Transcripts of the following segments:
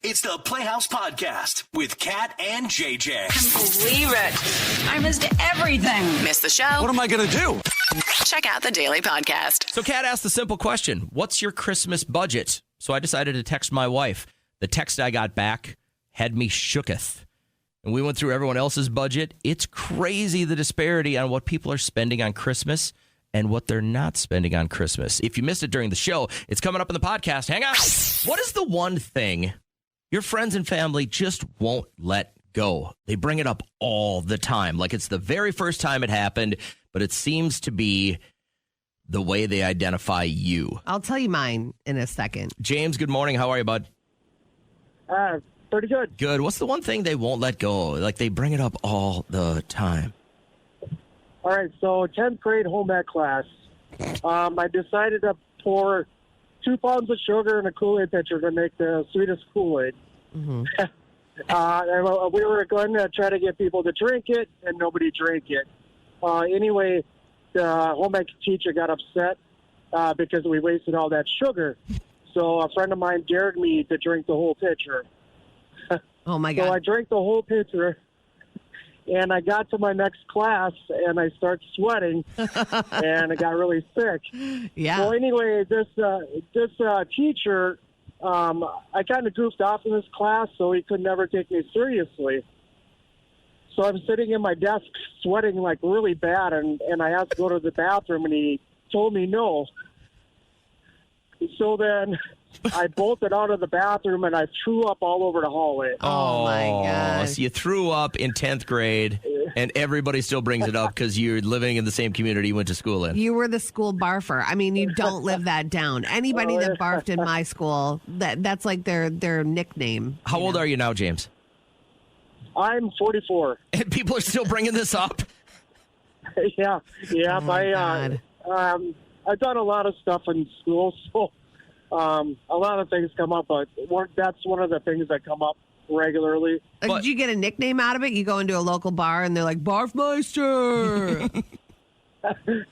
It's the Playhouse Podcast with Kat and JJ. Can't believe it. I missed everything. Missed the show? What am I going to do? Check out the Daily Podcast. So Kat asked the simple question, what's your Christmas budget? So I decided to text my wife. The text I got back had me shooketh. And we went through everyone else's budget. It's crazy the disparity on what people are spending on Christmas and what they're not spending on Christmas. If you missed it during the show, it's coming up in the podcast. Hang on. What is the one thing your friends and family just won't let go? They bring it up all the time. Like it's the very first time it happened, but it seems to be the way they identify you. I'll tell you mine in a second. James, good morning. How are you, bud? Pretty good. Good. What's the one thing they won't let go? Like they bring it up all the time. All right, so 10th grade home ec class. I decided to pour 2 pounds of sugar in a Kool-Aid pitcher to make the sweetest Kool-Aid. Mm-hmm. And we were going to try to get people to drink it, and nobody drank it. Anyway, the home ec teacher got upset because we wasted all that sugar. So a friend of mine dared me to drink the whole pitcher. Oh, my God. So I drank the whole pitcher, and I got to my next class, and I started sweating, and I got really sick. Yeah. So anyway, this teacher, I kind of goofed off in this class, so he could never take me seriously. So I'm sitting in my desk sweating like really bad, and I asked to go to the bathroom, and he told me no. So then I bolted out of the bathroom, and I threw up all over the hallway. Oh, my gosh. So you threw up in 10th grade, and everybody still brings it up because you're living in the same community you went to school in. You were the school barfer. I mean, you don't live that down. Anybody that barfed in my school, that's like their nickname. How old are you now, James? I'm 44. And people are still bringing this up? Yeah. Oh, my God. I've done a lot of stuff in school, so a lot of things come up, but that's one of the things that come up regularly. Did you get a nickname out of it? You go into a local bar and they're like, Barfmeister.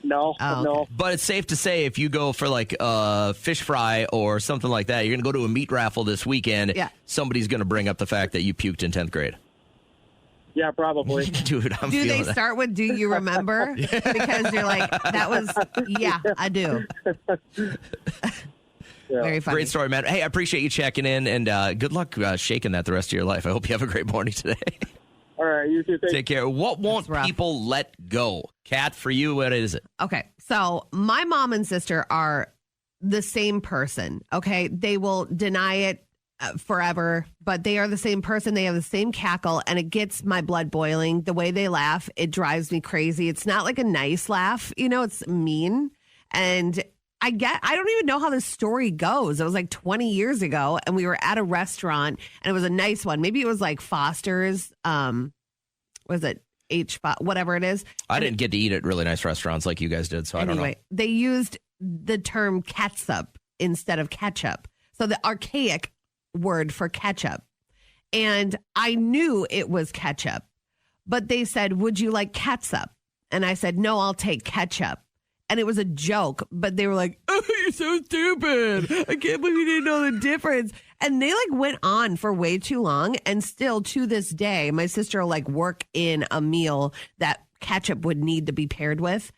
No, Oh, no. okay. But it's safe to say if you go for like a fish fry or something like that, you're going to go to a meat raffle this weekend, somebody's going to bring up the fact that you puked in 10th grade. Yeah, probably. Dude, I'm Do feeling they that. start with, do you remember? Because you're like, that was, yeah, I do. Yeah. Very funny. Great story, man. Hey, I appreciate you checking in, and good luck shaking that the rest of your life. I hope you have a great morning today. All right, you too. Take care. What won't rough. people let go? Kat, for you, what is it? Okay, so my mom and sister are the same person, okay? They will deny it forever, but they are the same person. They have the same cackle, and it gets my blood boiling. The way they laugh, it drives me crazy. It's not like a nice laugh, it's mean. And I don't even know how this story goes. It was like 20 years ago, and we were at a restaurant, and it was a nice one. Maybe it was like Foster's, was it whatever it is. I didn't get to eat at really nice restaurants like you guys did, so I don't know. They used the term catsup instead of ketchup. So the archaic word for ketchup. And I knew it was ketchup, but they said, would you like catsup? And I said, no, I'll take ketchup. And it was a joke, but they were like, oh, you're so stupid. I can't believe you didn't know the difference. And they went on for way too long. And still to this day, my sister will work in a meal that ketchup would need to be paired with.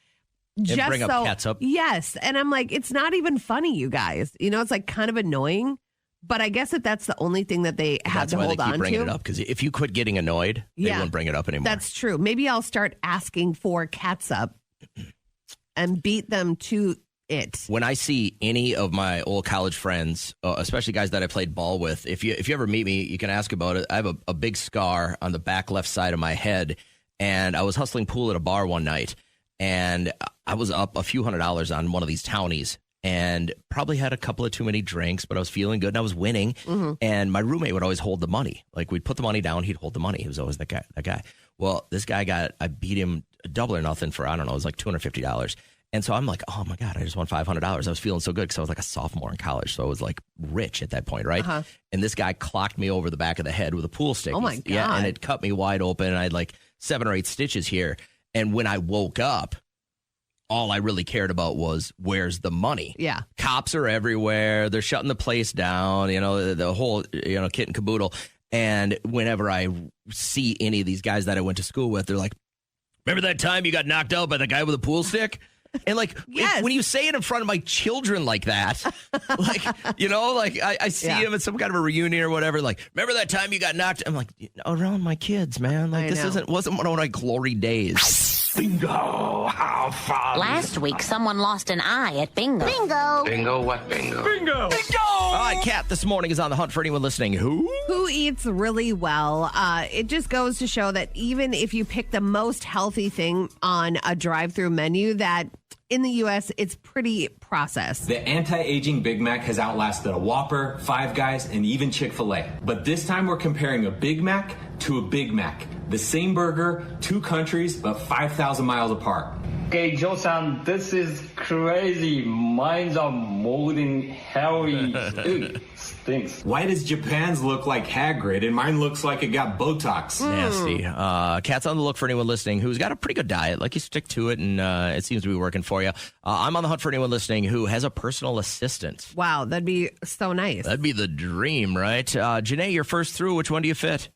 And bring up ketchup. Yes. And I'm like, it's not even funny, you guys. It's kind of annoying. But I guess that's the only thing that they have to hold on to. That's why they keep bringing it up, because if you quit getting annoyed, they won't bring it up anymore. That's true. Maybe I'll start asking for catsup and beat them to it. When I see any of my old college friends, especially guys that I played ball with, if you ever meet me, you can ask about it. I have a big scar on the back left side of my head, and I was hustling pool at a bar one night, and I was up a few $100s on one of these townies, and probably had a couple of too many drinks, but I was feeling good and I was winning. Mm-hmm. And my roommate would always hold the money. We'd put the money down, he'd hold the money. He was always that guy. Well, this guy I beat him double or nothing for, I don't know, it was like $250. And so I'm like, oh my God, I just won $500. I was feeling so good because I was like a sophomore in college. So I was like rich at that point, right? Uh-huh. And this guy clocked me over the back of the head with a pool stick. Oh my God. Yeah, and it cut me wide open. And I had like 7 or 8 stitches here. And when I woke up, all I really cared about was where's the money. Yeah. Cops are everywhere. They're shutting the place down, the whole, kit and caboodle. And whenever I see any of these guys that I went to school with, they're like, remember that time you got knocked out by the guy with a pool stick? And Yes. when you say it in front of my children like that, I see him at some kind of a reunion or whatever. Like, remember that time you got knocked? I'm like, around my kids, man. Like, wasn't one of my glory days. Bingo! How fun! Last week, someone lost an eye at bingo. Bingo. Bingo what bingo? Bingo! Bingo! All right, Kat, this morning is on the hunt for anyone listening. Who eats really well? It just goes to show that even if you pick the most healthy thing on a drive-through menu, that in the U.S., it's pretty processed. The anti-aging Big Mac has outlasted a Whopper, Five Guys, and even Chick-fil-A. But this time we're comparing a Big Mac to a Big Mac. The same burger, two countries, but 5,000 miles apart. Okay, Joe-san, this is crazy. Mine's are molding, hairy. Ew, stinks. Why does Japan's look like Hagrid and mine looks like it got Botox? Nasty. Kat's on the look for anyone listening who's got a pretty good diet. Like, you stick to it, and it seems to be working for you. I'm on the hunt for anyone listening who has a personal assistant. Wow, that'd be so nice. That'd be the dream, right? Janae, you're first through. Which one do you fit?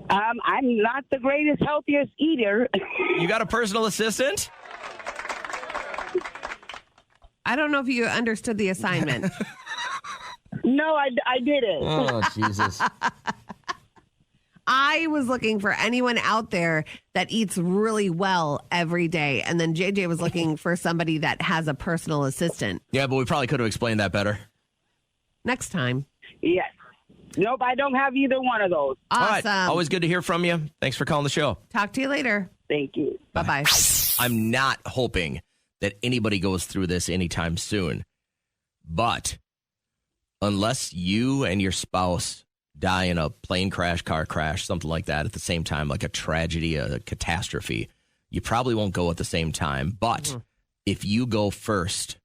I'm not the greatest, healthiest eater. You got a personal assistant? I don't know if you understood the assignment. No, I didn't. Oh, Jesus. I was looking for anyone out there that eats really well every day. And then JJ was looking for somebody that has a personal assistant. Yeah, but we probably could have explained that better. Next time. Yes. Nope, I don't have either one of those. Awesome. All right. Always good to hear from you. Thanks for calling the show. Talk to you later. Thank you. Bye-bye. I'm not hoping that anybody goes through this anytime soon. But unless you and your spouse die in a plane crash, car crash, something like that at the same time, like a tragedy, a catastrophe, you probably won't go at the same time. But if you go first,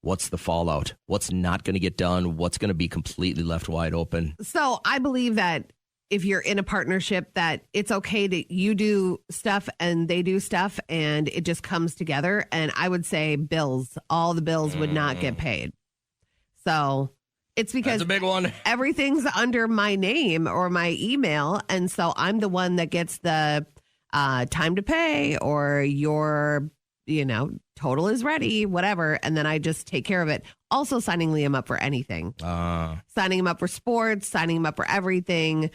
what's the fallout? What's not going to get done? What's going to be completely left wide open? So I believe that if you're in a partnership, that it's okay that you do stuff and they do stuff and it just comes together. And I would say bills, all the bills would not get paid. So it's because That's a big one. Everything's under my name or my email. And so I'm the one that gets the time to pay or your, total is ready, whatever. And then I just take care of it. Also signing Liam up for anything. Signing him up for sports, signing him up for everything.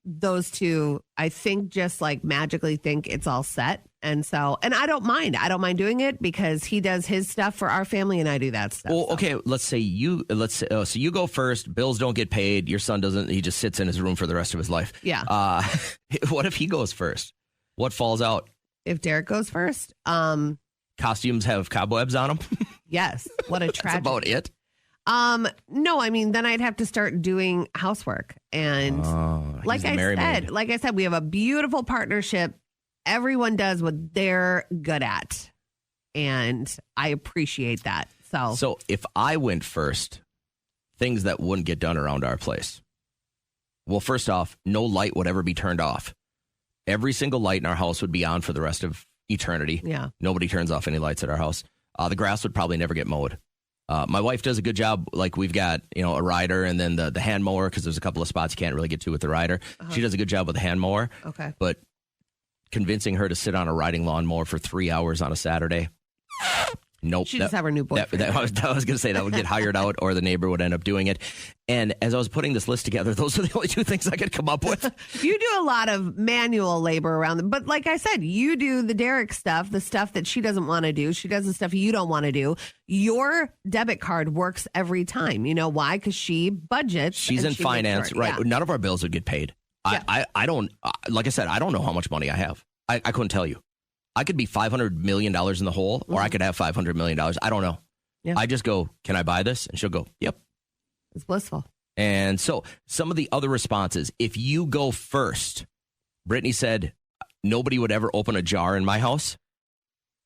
Those two, I think, just like magically think it's all set. And so, and I don't mind. I don't mind doing it because he does his stuff for our family and I do that stuff. Well, okay, so you go first. Bills don't get paid. Your son doesn't. He just sits in his room for the rest of his life. Yeah. What if he goes first? What falls out? If Derek goes first, costumes have cobwebs on them. Yes. What a tragedy. That's about it. No, I mean, then I'd have to start doing housework. And like I said, we have a beautiful partnership. Everyone does what they're good at. And I appreciate that. So if I went first, things that wouldn't get done around our place. Well, first off, no light would ever be turned off. Every single light in our house would be on for the rest of eternity. Yeah. Nobody turns off any lights at our house. The grass would probably never get mowed. My wife does a good job. Like, we've got, a rider and then the hand mower, because there's a couple of spots you can't really get to with the rider. She does a good job with the hand mower. Okay. But convincing her to sit on a riding lawnmower for 3 hours on a Saturday, nope. She just have her new boyfriend. I was going to say that would get hired out or the neighbor would end up doing it. And as I was putting this list together, those are the only two things I could come up with. You do a lot of manual labor around them. But like I said, you do the Derek stuff, the stuff that she doesn't want to do. She does the stuff you don't want to do. Your debit card works every time. You know why? Because she budgets. She's in finance, right? Yeah. None of our bills would get paid. Yeah. I don't, like I said, I don't know how much money I have. I couldn't tell you. I could be $500 million in the hole, or I could have $500 million. I don't know. Yeah. I just go, can I buy this? And she'll go, yep. It's blissful. And so some of the other responses, if you go first, Brittany said, nobody would ever open a jar in my house.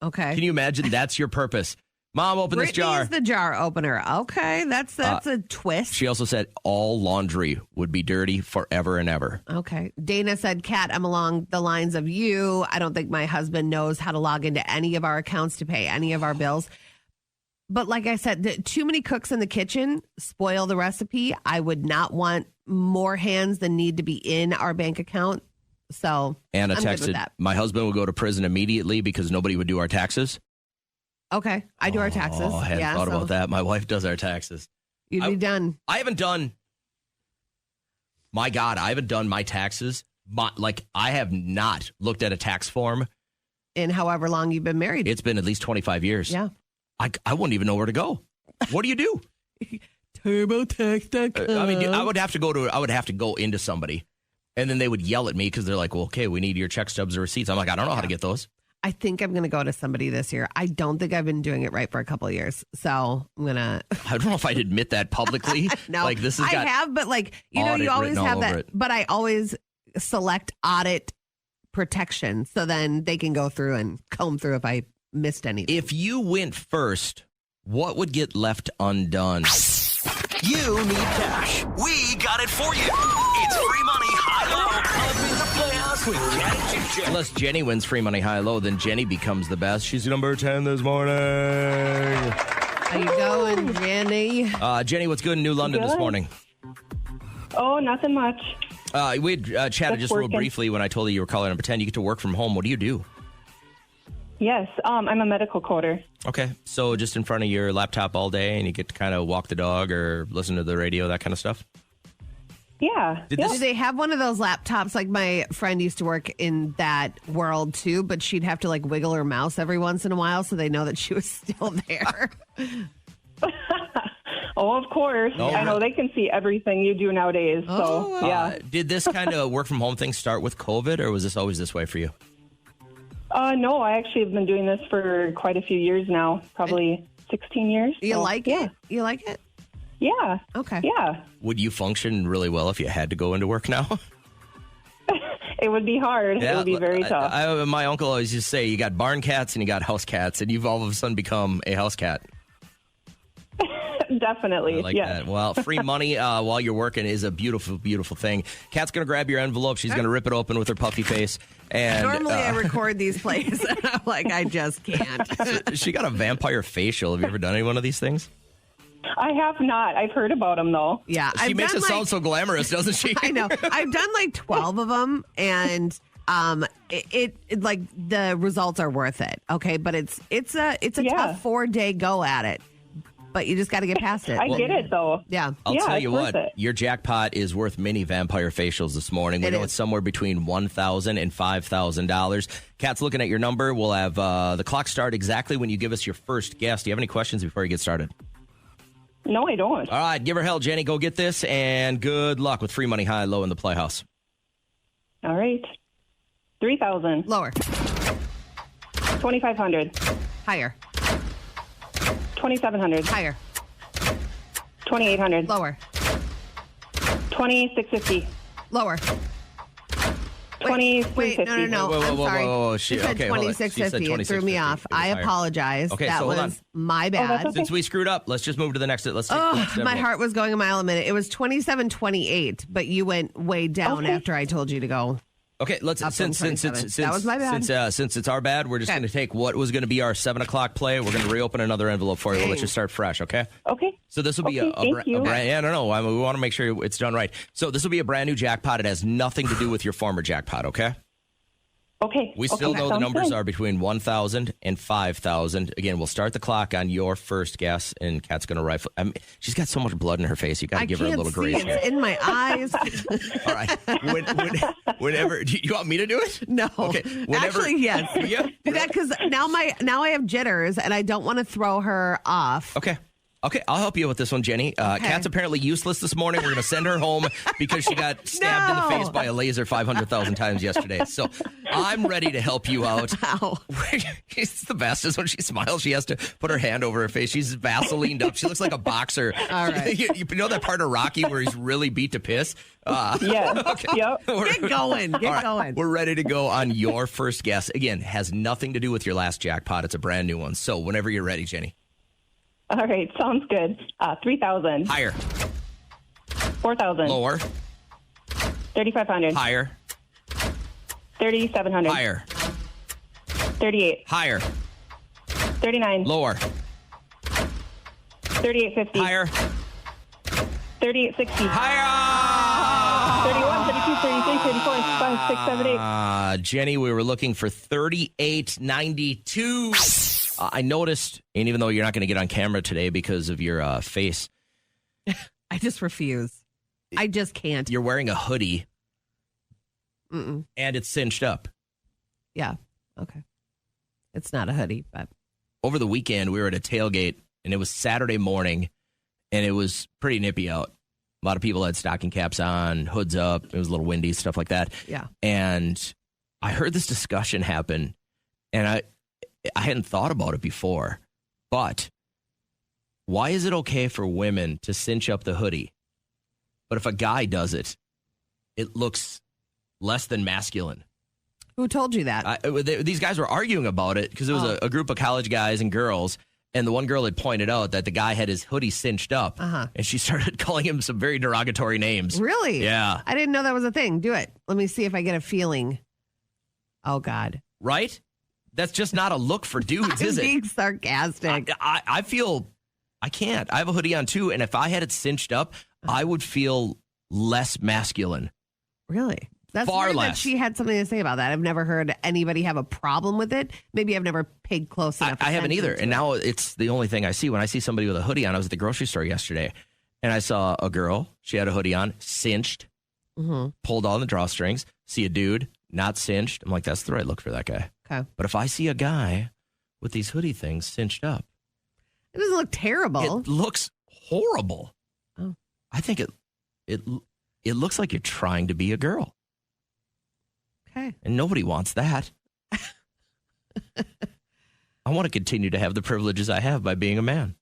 Okay. Can you imagine that's your purpose? Mom, open this jar. Brittany's the jar opener. Okay, that's a twist. She also said all laundry would be dirty forever and ever. Okay. Dana said, Kat, I'm along the lines of you. I don't think my husband knows how to log into any of our accounts to pay any of our bills. But like I said, too many cooks in the kitchen spoil the recipe. I would not want more hands than need to be in our bank account. So Anna I'm good with texted, that. my husband would go to prison immediately because nobody would do our taxes. Okay. I do our taxes. Oh, I hadn't thought about that. My wife does our taxes. You'd be done. I haven't done, my God, I haven't done my taxes. I have not looked at a tax form. In however long you've been married. It's been at least 25 years. Yeah. I wouldn't even know where to go. What do you do? TurboTax.com. I mean, I would have to go into somebody, and then they would yell at me because they're like, well, okay, we need your check stubs or receipts. I'm like, I don't know how to get those. I think I'm going to go to somebody this year. I don't think I've been doing it right for a couple of years. So I'm going to. I don't know if I'd admit that publicly. No, like this has got I have, but you always have that. But I always select audit protection. So then they can go through and comb through if I missed anything. If you went first, what would get left undone? You need cash. We got it for you. It's free money, high-low. Up in the Playhouse with Kat and JJ. Unless Jenny wins free money high-low, then Jenny becomes the best. She's number 10 this morning. How you going, Jenny? Jenny, what's good in New London this morning? Oh, nothing much. We had chatted just real briefly when I told you were calling number 10. You get to work from home. What do you do? Yes, I'm a medical coder. Okay, so just in front of your laptop all day, and you get to kind of walk the dog or listen to the radio, that kind of stuff? Yeah. Do they have one of those laptops? Like my friend used to work in that world too, but she'd have to wiggle her mouse every once in a while so they know that she was still there. Oh, of course. Oh, I know they can see everything you do nowadays. So, yeah. Did this kind of work from home thing start with COVID, or was this always this way for you? No, I actually have been doing this for quite a few years now, probably 16 years. You like it? You like it? Yeah. Okay. Yeah. Would you function really well if you had to go into work now? It would be hard. It would be very tough. My uncle always used to say, you got barn cats and you got house cats, and you've all of a sudden become a house cat. Definitely. I like that. Well, free money while you're working is a beautiful, beautiful thing. Kat's going to grab your envelope. She's going to rip it open with her puffy face. And normally I record these plays. I'm like, I just can't. She got a vampire facial. Have you ever done any one of these things? I have not. I've heard about them, though. Yeah. She makes it sound so glamorous, doesn't she? I know. I've done 12 of them, and it the results are worth it. Okay, but it's a tough 4-day go at it. But you just got to get past it. I get it, though. Yeah. I'll tell you what, it. your jackpot is worth many vampire facials this morning. We know it's somewhere between $1,000 and $5,000. Kat's looking at your number. We'll have the clock start exactly when you give us your first guess. Do you have any questions before you get started? No, I don't. All right, give her hell, Jenny. Go get this, and good luck with free money high-low in the Playhouse. All right. 3,000. Lower. 2,500. Higher. 2,700. Higher. 2,800. Lower. 2,650. Lower. 2,350. No. I'm sorry. Whoa. She said okay, hold on. She said 2,650. It threw me 2,650. off. It was I higher. apologize. Okay, that so hold was on. my bad. okay. Since we screwed up, let's just move to the next. Let's take the next My envelope. heart was going a mile a minute. It was 27.28, but you went way down after I told you to go. Okay, let's Up since from 27. That was my bad. Since it's our bad, we're just going to take what was going to be our 7:00 play. We're going to reopen another envelope for you. We'll let you start fresh, okay? Okay. So this will be Okay, a thank you. brand. Yeah, no. We want to make sure it's done right. So this will be a brand new jackpot. It has nothing to do with your former jackpot, okay? Okay. We still know the sounds numbers good. are between 1,000 and 5,000. Again, we'll start the clock on your first guess, and Kat's going to rifle. She's got so much blood in her face. You got to give her a little grace. It's in my eyes. All right. Whenever, do you want me to do it? No. Okay. Actually, yes. Yeah. Do that because now I have jitters and I don't want to throw her off. Okay, I'll help you with this one, Jenny. Kat's apparently useless this morning. We're going to send her home because she got stabbed in the face by a laser 500,000 times yesterday. So I'm ready to help you out. Ow. It's the best is when she smiles. She has to put her hand over her face. She's Vaselined up. She looks like a boxer. All right. You know that part of Rocky where he's really beat to piss? Yeah. Okay. Yep. Get going. Get All right, going. We're ready to go on your first guess. Again, has nothing to do with your last jackpot. It's a brand new one. So whenever you're ready, Jenny. All right, sounds good. 3,000. Higher. 4,000. Lower. 3,500. Higher. 3,700. Higher. 38. Higher. 39. Lower. 38.50. Higher. 38.60. Higher. 31, 32, 33, 34, 35, 6, 7, 8. Jenny, we were looking for 38.92. I noticed, and even though you're not going to get on camera today because of your face, I just refuse. I just can't. you're wearing a hoodie Mm-mm. and it's cinched up. Yeah. Okay. It's not a hoodie, but Over the weekend, we were at a tailgate, and it was Saturday morning, and it was pretty nippy out. A lot of people had stocking caps on, hoods up. It was a little windy, stuff like that. yeah. And I heard this discussion happen, and I hadn't thought about it before. But why is it okay for women to cinch up the hoodie? But if a guy does it, it looks less than masculine. Who told you that? These guys were arguing about it because it was a group of college guys and girls. And the one girl had pointed out that the guy had his hoodie cinched up. And she started calling him some very derogatory names. Really? Yeah. I didn't know that was a thing. Do it. Let me see if I get a feeling. Oh, God. Right? That's just not a look for dudes, is I'm it? being sarcastic. I feel I can't. I have a hoodie on too. And if I had it cinched up, I would feel less masculine. Really? That's Far weird less. that she had something to say about that. I've never heard anybody have a problem with it. Maybe I've never paid close enough I haven't attention either. to And it. now it's the only thing I see. When I see somebody with a hoodie on, I was at the grocery store yesterday, and I saw a girl. She had a hoodie on, cinched, pulled on the drawstrings. See a dude, not cinched. I'm like, that's the right look for that guy. Okay. But if I see a guy with these hoodie things cinched up, It doesn't look terrible. it looks horrible. Oh. I think it looks like you're trying to be a girl. Okay. And nobody wants that. I want to continue to have the privileges I have by being a man.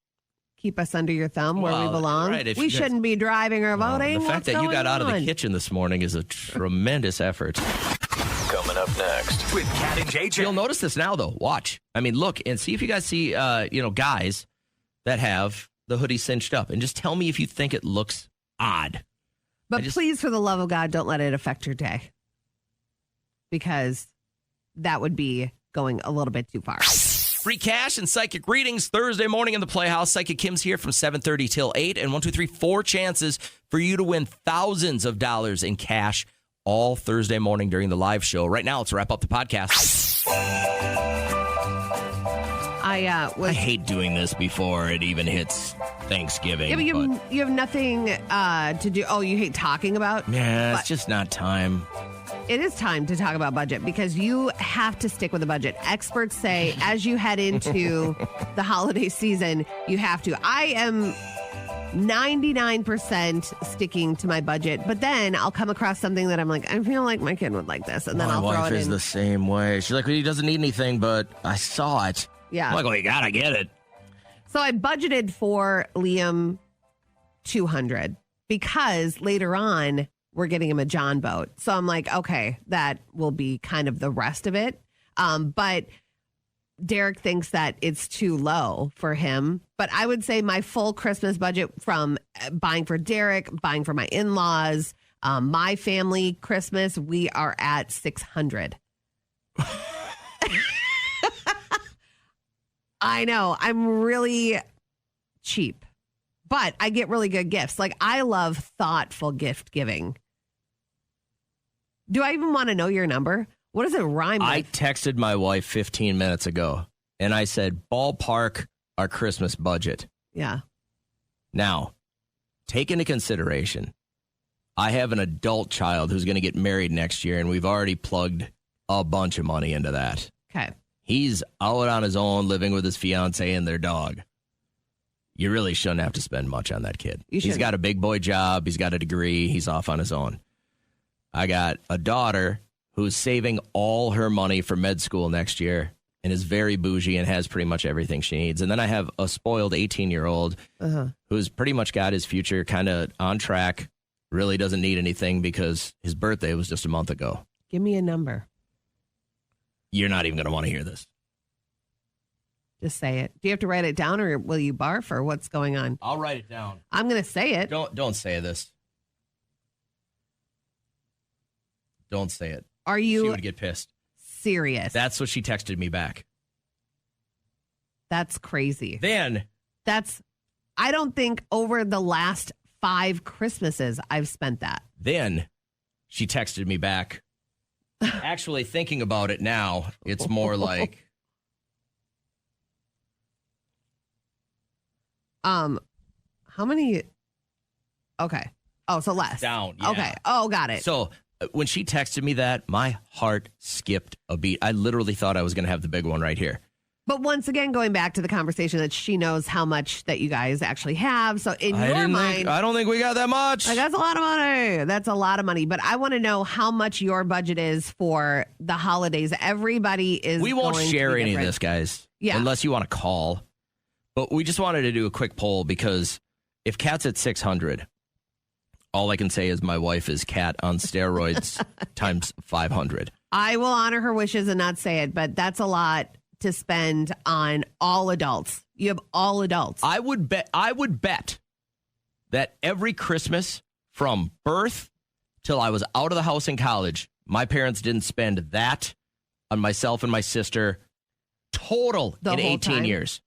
Keep us under your thumb where we Well, belong. right, if We you guys- shouldn't be driving or voting. The fact What's that you got going out of the on? kitchen this morning is a tremendous effort. Coming up next with Kat and JJ. You'll notice this now, though. Watch. I mean, look and see if you guys see, guys that have the hoodie cinched up, and just tell me if you think it looks odd. But please, for the love of God, don't let it affect your day. Because that would be going a little bit too far. Free cash and psychic readings Thursday morning in the Playhouse. Psychic Kim's here from 7:30 till 8. And 1, 2, 3, 4 chances for you to win thousands of dollars in cash all Thursday morning during the live show. Right now, let's wrap up the podcast. I hate doing this before it even hits Thanksgiving. Yeah, but you have nothing to do. Oh, you hate talking about? Yeah, it's just not time. It is time to talk about budget because you have to stick with the budget. Experts say as you head into the holiday season, you have to. I am 99% sticking to my budget, but then I'll come across something that I'm like, I feel like my kid would like this, and then I'll My throw wife it is in. the same way. She's like, well, he doesn't need anything, but I saw it. Yeah. I'm like, well, you gotta get it. So I budgeted for Liam $200 because later on we're getting him a John boat. So I'm like, okay, that will be kind of the rest of it. But Derek thinks that it's too low for him. But I would say my full Christmas budget from buying for Derek, buying for my in-laws, my family Christmas, we are at $600. I know. I'm really cheap, but I get really good gifts. Like, I love thoughtful gift giving. Do I even want to know your number? What does it rhyme with? I texted my wife 15 minutes ago, and I said, ballpark our Christmas budget. Yeah. Now, take into consideration, I have an adult child who's going to get married next year, and we've already plugged a bunch of money into that. Okay. He's out on his own, living with his fiance and their dog. You really shouldn't have to spend much on that kid. You He's shouldn't. got a big boy job. He's got a degree. He's off on his own. I got a daughter who's saving all her money for med school next year and is very bougie and has pretty much everything she needs. And then I have a spoiled 18-year-old who's pretty much got his future kind of on track, really doesn't need anything because his birthday was just a month ago. Give me a number. You're not even going to want to hear this. Just say it. Do you have to write it down, or will you barf, or what's going on? I'll write it down. I'm going to say it. Don't say this. Don't say it. Are you She would get pissed. serious? That's what she texted me back. That's crazy. Then I don't think over the last 5 Christmases I've spent that. Then she texted me back. Actually, thinking about it now, it's more like how many? Okay. Oh, so less. Down. Yeah. Okay. Oh, got it. So when she texted me that, my heart skipped a beat. I literally thought I was going to have the big one right here. But once again, going back to the conversation that she knows how much that you guys actually have. So in I your mind, don't think we got that much. like, that's a lot of money. That's a lot of money. But I want to know how much your budget is for the holidays. Everybody is. We won't going to share be any of different. this, guys. Yeah. Unless you want to call. But we just wanted to do a quick poll because if Kat's at 600, all I can say is my wife is Kat on steroids times 500. I will honor her wishes and not say it, but that's a lot to spend on all adults. You have all adults. I would bet that every Christmas from birth till I was out of the house in college, my parents didn't spend that on myself and my sister total The in whole 18 time? years.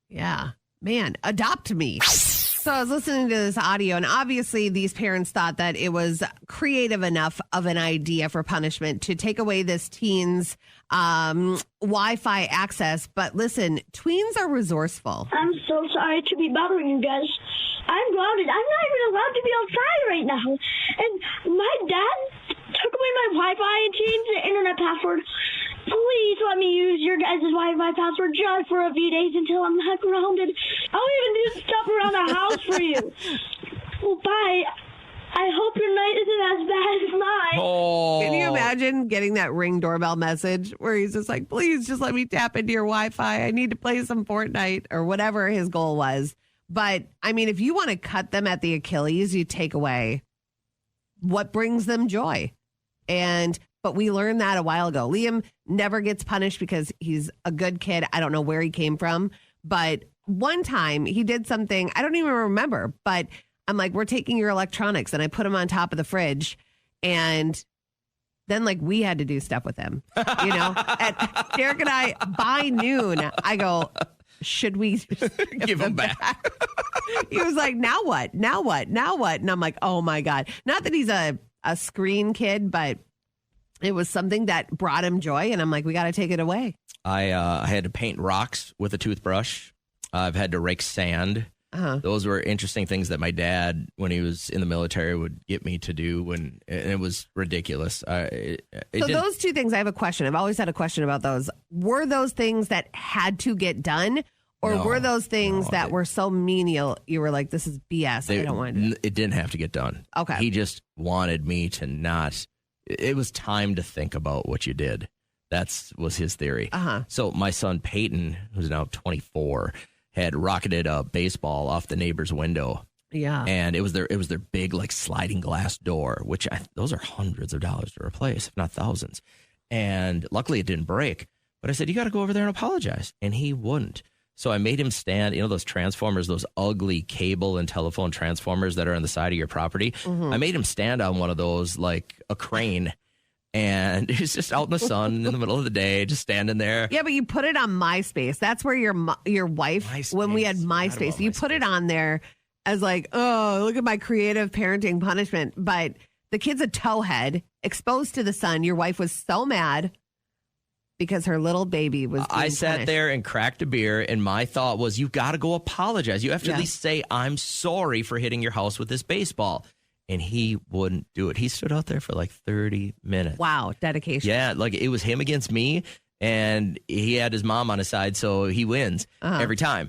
Yeah. Man, adopt me. So I was listening to this audio, and obviously these parents thought that it was creative enough of an idea for punishment to take away this teen's Wi-Fi access. But listen, tweens are resourceful. I'm so sorry to be bothering you guys. I'm grounded. I'm not even allowed to be outside right now. And my dad took away my Wi-Fi and changed the internet password. Please let me use your guys' Wi-Fi password just for a few days until I'm not grounded. I'll even do stuff around the house for you. Well, bye. I hope your night isn't as bad as mine. Oh. Can you imagine getting that Ring doorbell message where he's just like, please just let me tap into your Wi-Fi. I need to play some Fortnite or whatever his goal was. But I mean, if you want to cut them at the Achilles, you take away what brings them joy. But we learned that a while ago. Liam never gets punished because he's a good kid. I don't know where he came from. But one time he did something, I don't even remember, but I'm like, we're taking your electronics. And I put him on top of the fridge. And then like we had to do stuff with him, you know, and Derek and I, by noon, I go, should we Give him back? He was like, now what? Now what? Now what? And I'm like, oh my God. Not that he's a screen kid, but it was something that brought him joy. And I'm like, we got to take it away. I had to paint rocks with a toothbrush. I've had to rake sand. Those were interesting things that my dad, when he was in the military, would get me to do. And it was ridiculous. Those two things, I have a question. I've always had a question about those. Were those things that had to get done? Or were those things that were so menial, you were like, this is BS. I don't want to do it. It didn't have to get done. Okay. He just wanted me to not. It was time to think about what you did. Was his theory. So my son Peyton, who's now 24, had rocketed a baseball off the neighbor's window. Yeah. And it was their big like sliding glass door, which those are hundreds of dollars to replace, if not thousands. And luckily it didn't break. But I said, you got to go over there and apologize. And he wouldn't. So I made him stand, those transformers, those ugly cable and telephone transformers that are on the side of your property. I made him stand on one of those like a crane. And he's just out in the sun in the middle of the day, just standing there. Yeah, but you put it on MySpace. That's where your wife, when we had MySpace, you put it on there as like, oh, look at my creative parenting punishment. But the kid's a towhead, exposed to the sun. Your wife was so mad because her little baby was being I sat punished. there and cracked a beer, and my thought was, you've got to go apologize. You have to at least say, I'm sorry for hitting your house with this baseball. And he wouldn't do it. He stood out there for like 30 minutes. Wow, dedication. Yeah, like it was him against me, and he had his mom on his side, so he wins every time.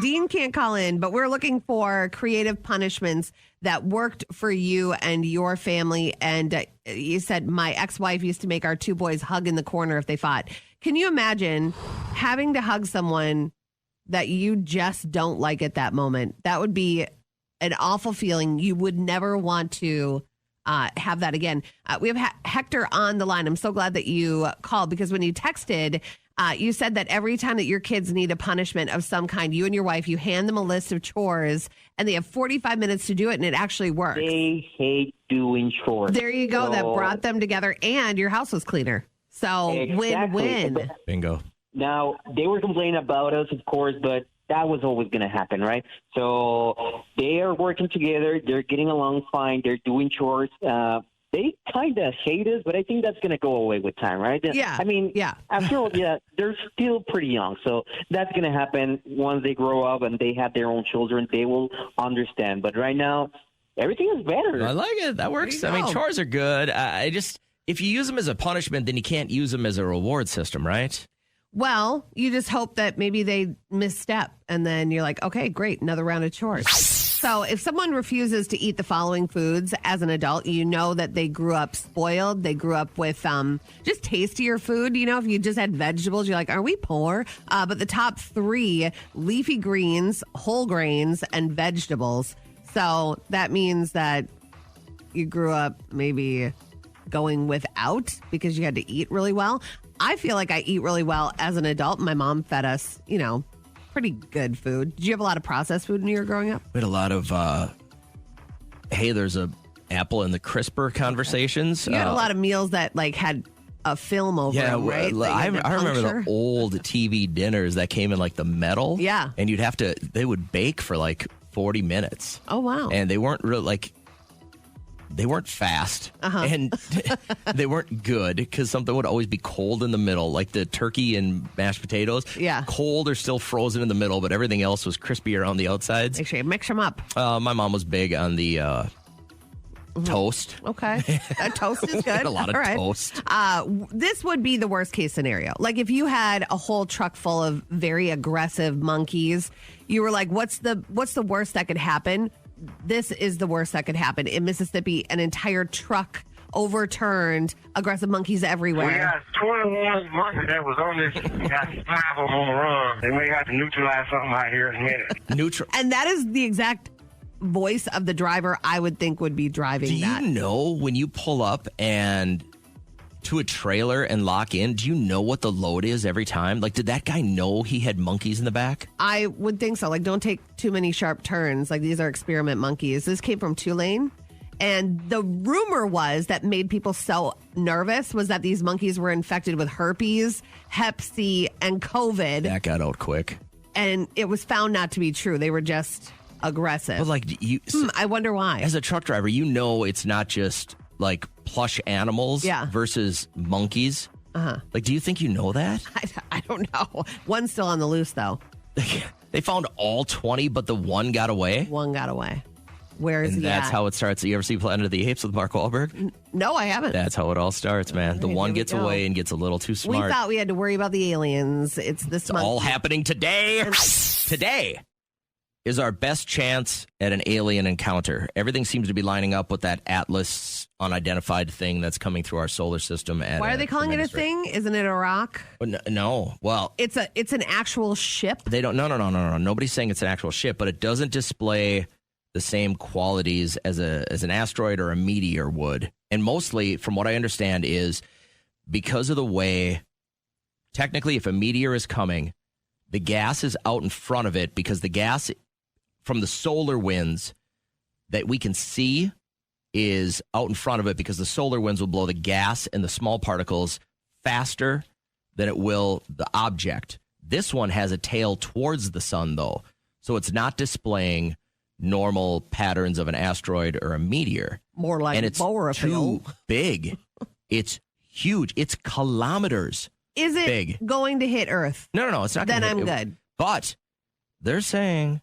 Dean can't call in, but we're looking for creative punishments that worked for you and your family. And you said, my ex-wife used to make our two boys hug in the corner if they fought. Can you imagine having to hug someone that you just don't like at that moment? That would be an awful feeling. You would never want to have that again. We have Hector on the line. I'm so glad that you called, because when you texted, You said that every time that your kids need a punishment of some kind, you and your wife, you hand them a list of chores and they have 45 minutes to do it, and it actually works. They hate doing chores. There you go. So, that brought them together, and your house was cleaner. So win-win. Bingo. Now, they were complaining about us, of course, but that was always going to happen, right? So they are working together. They're getting along fine. They're doing chores. They kind of hate us, but I think that's going to go away with time, right? Yeah. I mean, after all, they're still pretty young. So that's going to happen once they grow up and they have their own children. They will understand. But right now, everything is better. I like it. That works. I mean, chores are good. If you use them as a punishment, then you can't use them as a reward system, right? Well, you just hope that maybe they misstep, and then you're like, okay, great, another round of chores. So if someone refuses to eat the following foods as an adult, you know that they grew up spoiled. They grew up with just tastier food. You know, if you just had vegetables, you're like, are we poor? But the top 3, leafy greens, whole grains, and vegetables. So that means that you grew up maybe going without because you had to eat really well. I feel like I eat really well as an adult. My mom fed us, pretty good food. Did you have a lot of processed food when you were growing up? We had a lot of, hey, there's a apple in the crisper conversations. You had a lot of meals that had a film over them, right? I remember the old TV dinners that came in the metal. Yeah. And they would bake for 40 minutes. Oh, wow. And they weren't really they weren't fast, and they weren't good because something would always be cold in the middle, like the turkey and mashed potatoes. Yeah. Cold or still frozen in the middle, but everything else was crispy around the outsides. Make sure you mix them up. My mom was big on the toast. Okay. Toast is good. A lot of toast. This would be the worst case scenario. Like if you had a whole truck full of very aggressive monkeys, you were like, what's the worst that could happen? This is the worst that could happen. In Mississippi, an entire truck overturned, aggressive monkeys everywhere. We got 21 monkeys that was on this. We got 5 of them on the run. They may have to neutralize something out here in a minute. And that is the exact voice of the driver I would think would be driving that. Do you know when you pull up and to a trailer and lock in, do you know what the load is every time? Did that guy know he had monkeys in the back? I would think so. Don't take too many sharp turns. These are experiment monkeys. This came from Tulane. And the rumor was that made people so nervous was that these monkeys were infected with herpes, Hep C, and COVID. That got out quick. And it was found not to be true. They were just aggressive. But I wonder why. As a truck driver, it's not just plush animals versus monkeys. Do you think you know that? I don't know. One's still on the loose, though. They found all 20, but the one got away? One got away. Where is he that's at? how it starts. You ever see Planet of the Apes with Mark Wahlberg? No, I haven't. That's how it all starts, man. The one gets away and gets a little too smart. We thought we had to worry about the aliens. It's this month. All happening today. Today is our best chance at an alien encounter. Everything seems to be lining up with that Atlas unidentified thing that's coming through our solar system. Why are they calling it a thing? Isn't it a rock? No. Well, it's an actual ship. They don't. No. Nobody's saying it's an actual ship, but it doesn't display the same qualities as an asteroid or a meteor would. And mostly, from what I understand, is because of the way, technically, if a meteor is coming, the gas is out in front of it because the gas from the solar winds that we can see is out in front of it because the solar winds will blow the gas and the small particles faster than it will the object. This one has a tail towards the sun, though, so it's not displaying normal patterns of an asteroid or a meteor. More like and it's too big. It's huge. It's kilometers. Is it big. Going to hit Earth? No, it's not. Then I'm good. But they're saying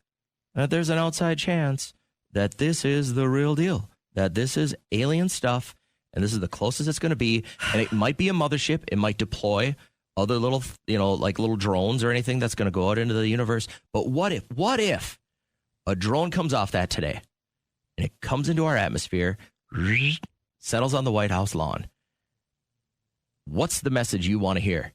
that there's an outside chance that this is the real deal, that this is alien stuff, and this is the closest it's going to be. And it might be a mothership. It might deploy other little, little drones or anything that's going to go out into the universe. But what if a drone comes off that today and it comes into our atmosphere, settles on the White House lawn? What's the message you want to hear?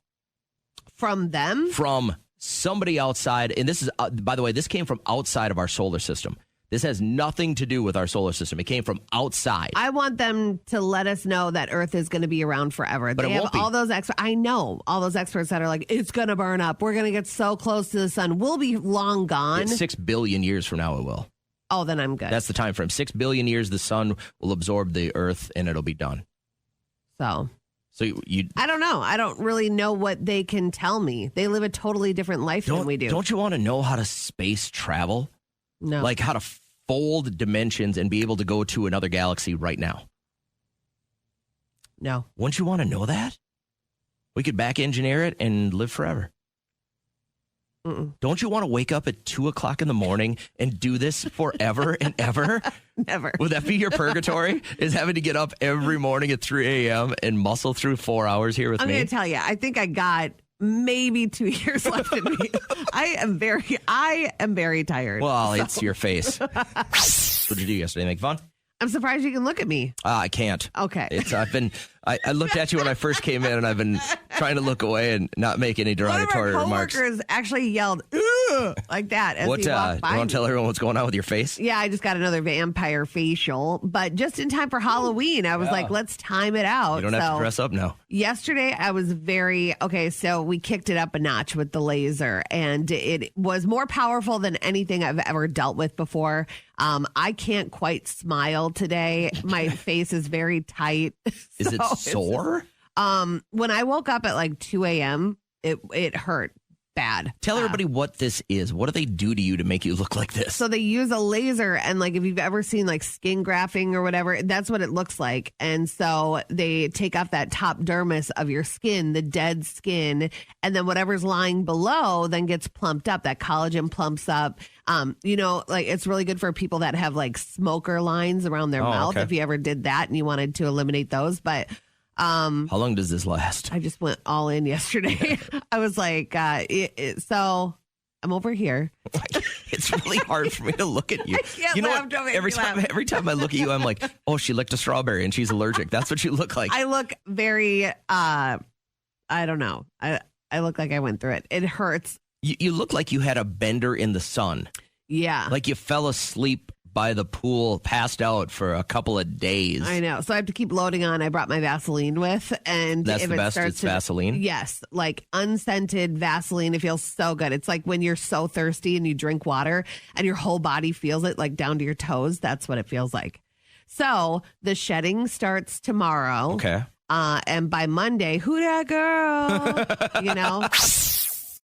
From them? From somebody outside. And this is, by the way, this came from outside of our solar system. This has nothing to do with our solar system. It came from outside. I want them to let us know that Earth is going to be around forever. But they it won't have all be. those experts. I know all those experts that are like, it's going to burn up. We're going to get so close to the sun. We'll be long gone. 6 billion years from now, it will. Oh, then I'm good. That's the time frame. 6 billion years, the sun will absorb the Earth, and it'll be done. So you I don't know. I don't really know what they can tell me. They live a totally different life than we do. Don't you want to know how to space travel? No. Like how to fold dimensions and be able to go to another galaxy right now? No. Wouldn't you want to know that? We could back engineer it and live forever. Don't you want to wake up at 2 o'clock in the morning and do this forever and ever? Never. Would that be your purgatory? Is having to get up every morning at 3 a.m. and muscle through 4 hours here with I'm me? going to tell you, I think I got maybe 2 years left in me. I am very tired. Well, it's your face. What did you do yesterday? Make fun? I'm surprised you can look at me. I can't. Okay. I looked at you when I first came in, and I've been trying to look away and not make any derogatory One of our remarks. coworkers actually yelled, "Ugh," like that as he walked by. You want me. to tell everyone what's going on with your face? Yeah, I just got another vampire facial, but just in time for Halloween. I was like, let's time it out. You don't have to dress up now. Yesterday, I was so we kicked it up a notch with the laser, and it was more powerful than anything I've ever dealt with before. I can't quite smile today. My face is very tight. Is it sore? When I woke up at like 2 a.m., it hurt bad. Tell everybody what this is. What do they do to you to make you look like this? So they use a laser, and like if you've ever seen like skin grafting or whatever, that's what it looks like. And so they take off that top dermis of your skin, the dead skin, and then whatever's lying below then gets plumped up. That collagen plumps up. Like it's really good for people that have like smoker lines around their mouth. Okay. If you ever did that and you wanted to eliminate those, but how long does this last? I just went all in yesterday. I was like, so I'm over here. It's really hard for me to look at you. I can't You know laugh, what? don't make Every me laugh. time I look at you, I'm like, oh, she licked a strawberry and she's allergic. That's what you look like. I look very, I don't know. I look like I went through it. It hurts. You look like you had a bender in the sun. Yeah. Like you fell asleep by the pool, passed out for a couple of days. I know. So I have to keep loading on. I brought my Vaseline with, and That's if the it best. starts It's Vaseline? Yes, like unscented Vaseline. It feels so good. It's like when you're so thirsty and you drink water and your whole body feels it, like down to your toes. That's what it feels like. So the shedding starts tomorrow. Okay. And by Monday, who that girl?